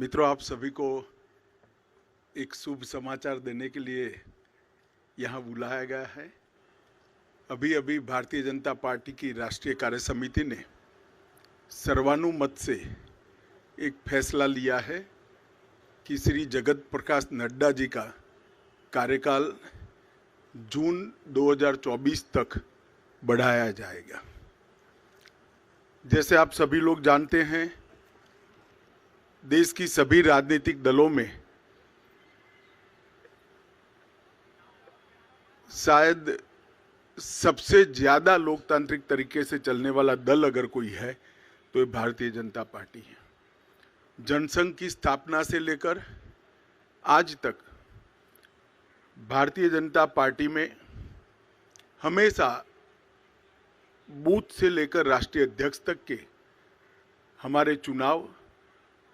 मित्रों, आप सभी को एक शुभ समाचार देने के लिए यहाँ बुलाया गया है। अभी अभी भारतीय जनता पार्टी की राष्ट्रीय कार्य समिति ने सर्वानुमत से एक फैसला लिया है कि श्री जगत प्रकाश नड्डा जी का कार्यकाल जून 2024 तक बढ़ाया जाएगा। जैसे आप सभी लोग जानते हैं, देश की सभी राजनीतिक दलों में शायद सबसे ज्यादा लोकतांत्रिक तरीके से चलने वाला दल अगर कोई है तो ये भारतीय जनता पार्टी है। जनसंघ की स्थापना से लेकर आज तक भारतीय जनता पार्टी में हमेशा बूथ से लेकर राष्ट्रीय अध्यक्ष तक के हमारे चुनाव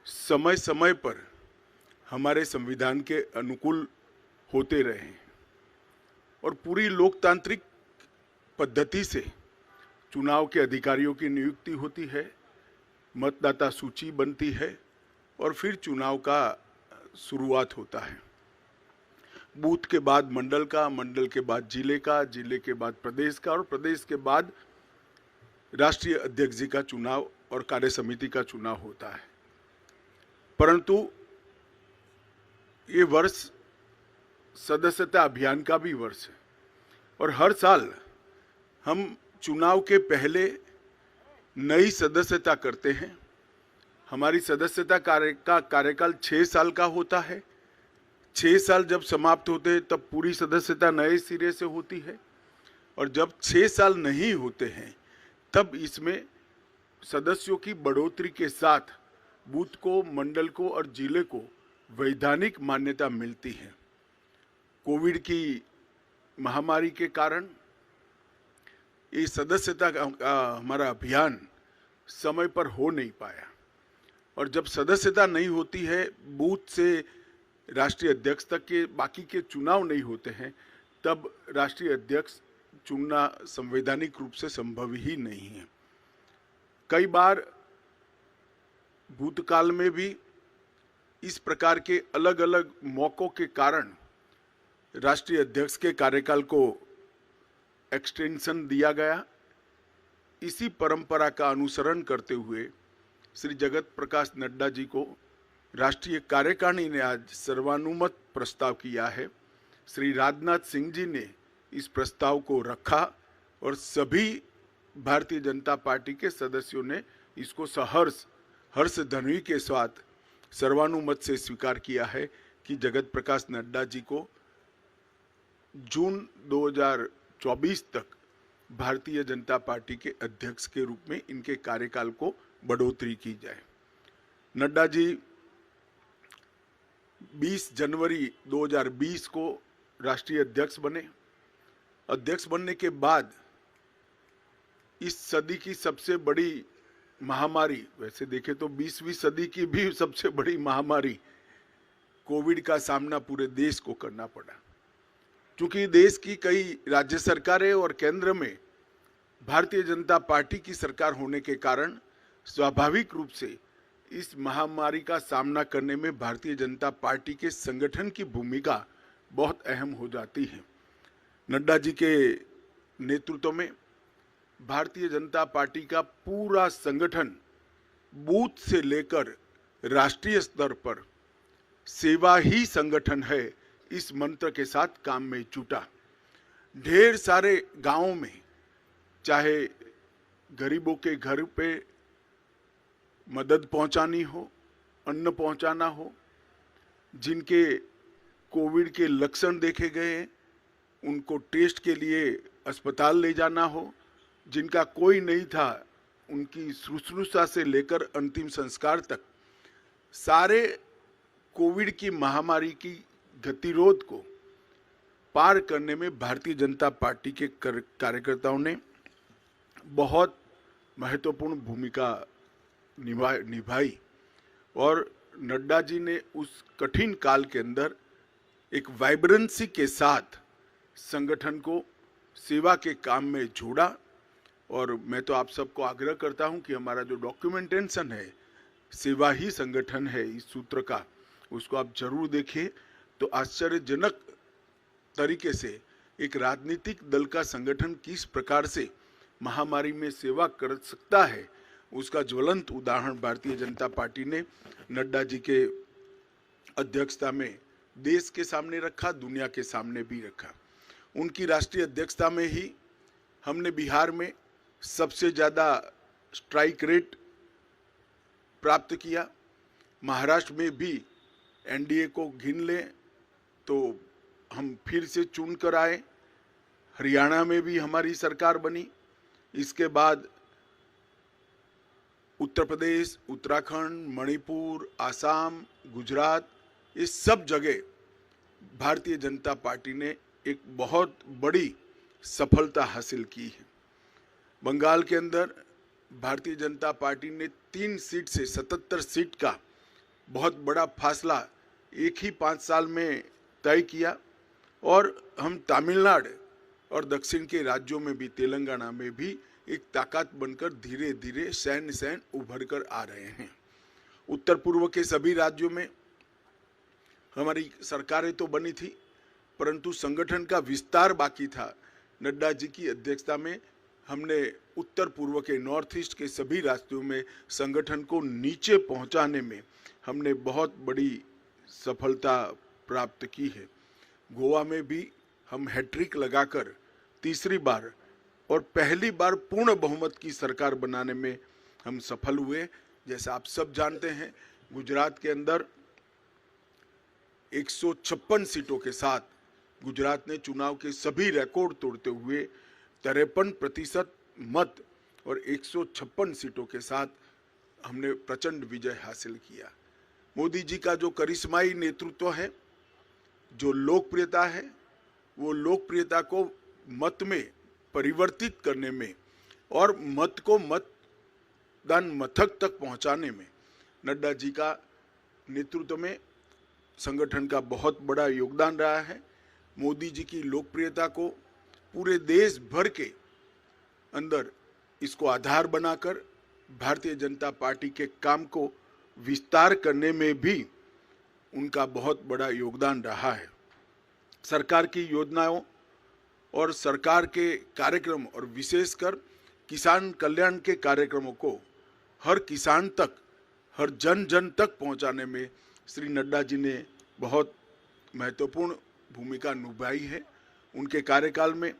समय समय पर हमारे संविधान के अनुकूल होते रहे हैं और पूरी लोकतांत्रिक पद्धति से चुनाव के अधिकारियों की नियुक्ति होती है, मतदाता सूची बनती है और फिर चुनाव का शुरुआत होता है। बूथ के बाद मंडल का, मंडल के बाद जिले का, जिले के बाद प्रदेश का और प्रदेश के बाद राष्ट्रीय अध्यक्ष जी का चुनाव और कार्य समिति का चुनाव होता है। परंतु ये वर्ष सदस्यता अभियान का भी वर्ष है और हर साल हम चुनाव के पहले नई सदस्यता करते हैं। हमारी सदस्यता कार्यकाल 6 साल का होता है। 6 साल जब समाप्त होते हैं तब पूरी सदस्यता नए सिरे से होती है और जब 6 साल नहीं होते हैं तब इसमें सदस्यों की बढ़ोतरी के साथ बूथ को, मंडल को और जिले को वैधानिक मान्यता मिलती है। कोविड की महामारी के कारण ये सदस्यता का हमारा अभियान समय पर हो नहीं पाया और जब सदस्यता नहीं होती है, बूथ से राष्ट्रीय अध्यक्ष तक के बाकी के चुनाव नहीं होते हैं, तब राष्ट्रीय अध्यक्ष चुनना संवैधानिक रूप से संभव ही नहीं है। कई बार भूतकाल में भी इस प्रकार के अलग अलग मौकों के कारण राष्ट्रीय अध्यक्ष के कार्यकाल को एक्सटेंशन दिया गया। इसी परंपरा का अनुसरण करते हुए श्री जगत प्रकाश नड्डा जी को राष्ट्रीय कार्यकारिणी ने आज सर्वानुमत प्रस्ताव किया है। श्री राजनाथ सिंह जी ने इस प्रस्ताव को रखा और सभी भारतीय जनता पार्टी के सदस्यों ने इसको सहर्ष हर्ष ध्वनि के साथ सर्वानुमत से स्वीकार किया है कि जगत प्रकाश नड्डा जी को जून 2024 तक भारतीय जनता पार्टी के अध्यक्ष के रूप में इनके कार्यकाल को बढ़ोतरी की जाए। नड्डा जी 20 जनवरी 2020 को राष्ट्रीय अध्यक्ष बने। अध्यक्ष बनने के बाद इस सदी की सबसे बड़ी महामारी, वैसे देखें तो 20वीं सदी की भी सबसे बड़ी महामारी कोविड का सामना पूरे देश को करना पड़ा। क्योंकि देश की कई राज्य सरकारें और केंद्र में भारतीय जनता पार्टी की सरकार होने के कारण स्वाभाविक रूप से इस महामारी का सामना करने में भारतीय जनता पार्टी के संगठन की भूमिका बहुत अहम हो जाती है। नड्डा जी के नेतृत्व में भारतीय जनता पार्टी का पूरा संगठन बूथ से लेकर राष्ट्रीय स्तर पर सेवा ही संगठन है, इस मंत्र के साथ काम में जुटा। ढेर सारे गांवों में चाहे गरीबों के घर पे मदद पहुंचानी हो, अन्न पहुंचाना हो, जिनके कोविड के लक्षण देखे गए हैं उनको टेस्ट के लिए अस्पताल ले जाना हो, जिनका कोई नहीं था उनकी शुश्रूषा से लेकर अंतिम संस्कार तक सारे कोविड की महामारी की गतिरोध को पार करने में भारतीय जनता पार्टी के कार्यकर्ताओं ने बहुत महत्वपूर्ण भूमिका निभाई और नड्डा जी ने उस कठिन काल के अंदर एक वाइब्रेंसी के साथ संगठन को सेवा के काम में जोड़ा। और मैं तो आप सबको आग्रह करता हूं कि हमारा जो डॉक्यूमेंटेशन है सेवा ही संगठन है इस सूत्र का, उसको आप जरूर देखिए। तो आश्चर्यजनक तरीके से एक राजनीतिक दल का संगठन किस प्रकार से महामारी में सेवा कर सकता है, उसका ज्वलंत उदाहरण भारतीय जनता पार्टी ने नड्डा जी के अध्यक्षता में देश के सामने रखा, दुनिया के सामने भी रखा। उनकी राष्ट्रीय अध्यक्षता में ही हमने बिहार में सबसे ज़्यादा स्ट्राइक रेट प्राप्त किया। महाराष्ट्र में भी एनडीए को गिन लें तो हम फिर से चुन कर आए। हरियाणा में भी हमारी सरकार बनी। इसके बाद उत्तर प्रदेश, उत्तराखंड, मणिपुर, आसाम, गुजरात, इस सब जगह भारतीय जनता पार्टी ने एक बहुत बड़ी सफलता हासिल की है। बंगाल के अंदर भारतीय जनता पार्टी ने 3 सीट से 77 सीट का बहुत बड़ा फासला एक ही 5 साल में तय किया। और हम तमिलनाडु और दक्षिण के राज्यों में भी, तेलंगाना में भी एक ताकत बनकर धीरे धीरे सैन उभर कर आ रहे हैं। उत्तर पूर्व के सभी राज्यों में हमारी सरकारें तो बनी थी, परंतु संगठन का विस्तार बाकी था। नड्डा जी की अध्यक्षता में हमने उत्तर पूर्व के, नॉर्थ ईस्ट के सभी राज्यों में संगठन को नीचे पहुंचाने में हमने बहुत बड़ी सफलता प्राप्त की है। गोवा में भी हम हैट्रिक लगाकर तीसरी बार और पहली बार पूर्ण बहुमत की सरकार बनाने में हम सफल हुए। जैसा आप सब जानते हैं, गुजरात के अंदर 156 सीटों के साथ गुजरात ने चुनाव के सभी रिकॉर्ड तोड़ते हुए 53% मत और 156 सीटों के साथ हमने प्रचंड विजय हासिल किया। मोदी जी का जो करिश्माई नेतृत्व है, जो लोकप्रियता है, वो लोकप्रियता को मत में परिवर्तित करने में और मत को मतदान मथक तक पहुंचाने में नड्डा जी का नेतृत्व में संगठन का बहुत बड़ा योगदान रहा है। मोदी जी की लोकप्रियता को पूरे देश भर के अंदर इसको आधार बनाकर भारतीय जनता पार्टी के काम को विस्तार करने में भी उनका बहुत बड़ा योगदान रहा है। सरकार की योजनाओं और सरकार के कार्यक्रम और विशेषकर किसान कल्याण के कार्यक्रमों को हर किसान तक, हर जन जन तक पहुंचाने में श्री नड्डा जी ने बहुत महत्वपूर्ण भूमिका निभाई है। उनके कार्यकाल में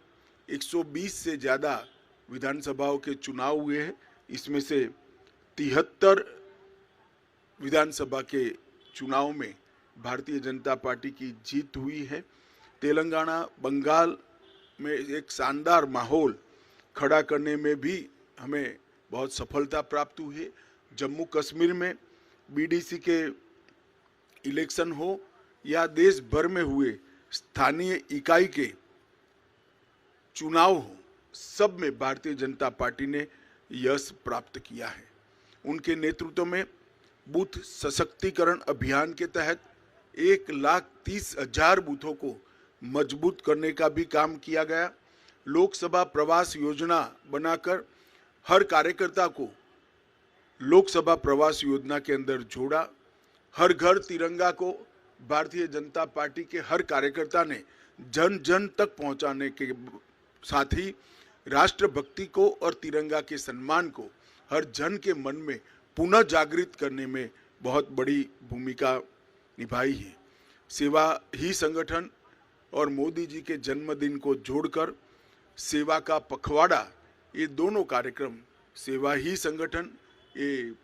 120 से ज़्यादा विधानसभाओं के चुनाव हुए हैं। इसमें से 73 विधानसभा के चुनाव में भारतीय जनता पार्टी की जीत हुई है। तेलंगाना, बंगाल में एक शानदार माहौल खड़ा करने में भी हमें बहुत सफलता प्राप्त हुई है। जम्मू कश्मीर में बीडीसी के इलेक्शन हो या देश भर में हुए स्थानीय इकाई के चुनाव हो, सब में भारतीय जनता पार्टी ने यश प्राप्त किया है। उनके नेतृत्व में बूथ सशक्तिकरण अभियान के तहत 1,30,000 बूथों को मजबूत करने का भी काम किया गया। लोकसभा प्रवास योजना बनाकर हर कार्यकर्ता को लोकसभा प्रवास योजना के अंदर जोड़ा। हर घर तिरंगा को भारतीय जनता पार्टी के हर कार्यकर्ता ने जन जन तक पहुंचाने के साथ ही राष्ट्रभक्ति को और तिरंगा के सम्मान को हर जन के मन में पुनः जागृत करने में बहुत बड़ी भूमिका निभाई है। सेवा ही संगठन और मोदी जी के जन्मदिन को जोड़कर सेवा का पखवाड़ा, ये दोनों कार्यक्रम, सेवा ही संगठन ये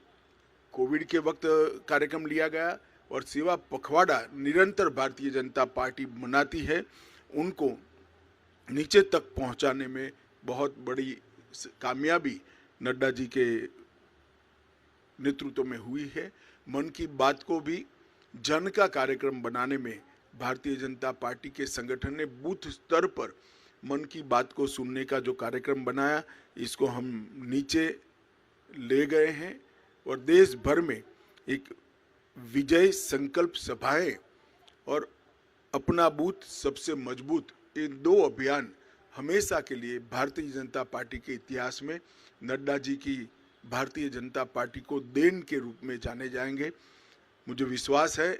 कोविड के वक्त कार्यक्रम लिया गया और सेवा पखवाड़ा निरंतर भारतीय जनता पार्टी मनाती है, उनको नीचे तक पहुंचाने में बहुत बड़ी कामयाबी नड्डा जी के नेतृत्व में हुई है। मन की बात को भी जन का कार्यक्रम बनाने में भारतीय जनता पार्टी के संगठन ने बूथ स्तर पर मन की बात को सुनने का जो कार्यक्रम बनाया, इसको हम नीचे ले गए हैं और देश भर में एक विजय संकल्प सभाएं और अपना बूथ सबसे मजबूत, ये 2 अभियान हमेशा के लिए भारतीय जनता पार्टी के इतिहास में नड्डा जी की भारतीय जनता पार्टी को देन के रूप में जाने जाएंगे। मुझे विश्वास है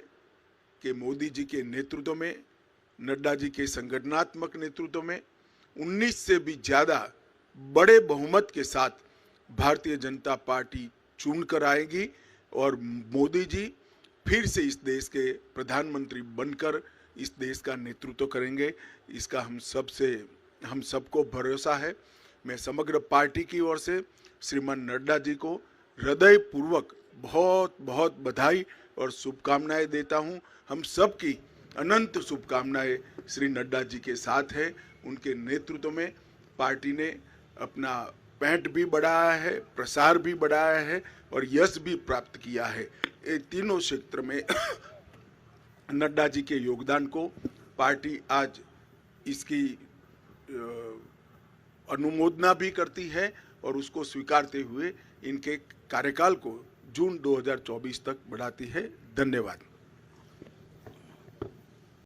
कि मोदी जी के नेतृत्व में, नड्डा जी के संगठनात्मक नेतृत्व में 19 से भी ज़्यादा बड़े बहुमत के साथ भारतीय जनता पार्टी चुन कर आएगी और मोदी जी फिर से इस देश के प्रधानमंत्री बनकर इस देश का नेतृत्व करेंगे। इसका हम सबको भरोसा है। मैं समग्र पार्टी की ओर से श्रीमान नड्डा जी को हृदयपूर्वक बहुत बहुत बधाई और शुभकामनाएं देता हूं। हम सबकी अनंत शुभकामनाएं श्री नड्डा जी के साथ है। उनके नेतृत्व में पार्टी ने अपना पैठ भी बढ़ाया है, प्रसार भी बढ़ाया है और यश भी प्राप्त किया है। ये तीनों क्षेत्र में नड्डा जी के योगदान को पार्टी आज इसकी अनुमोदना भी करती है और उसको स्वीकारते हुए इनके कार्यकाल को जून 2024 तक बढ़ाती है। धन्यवाद।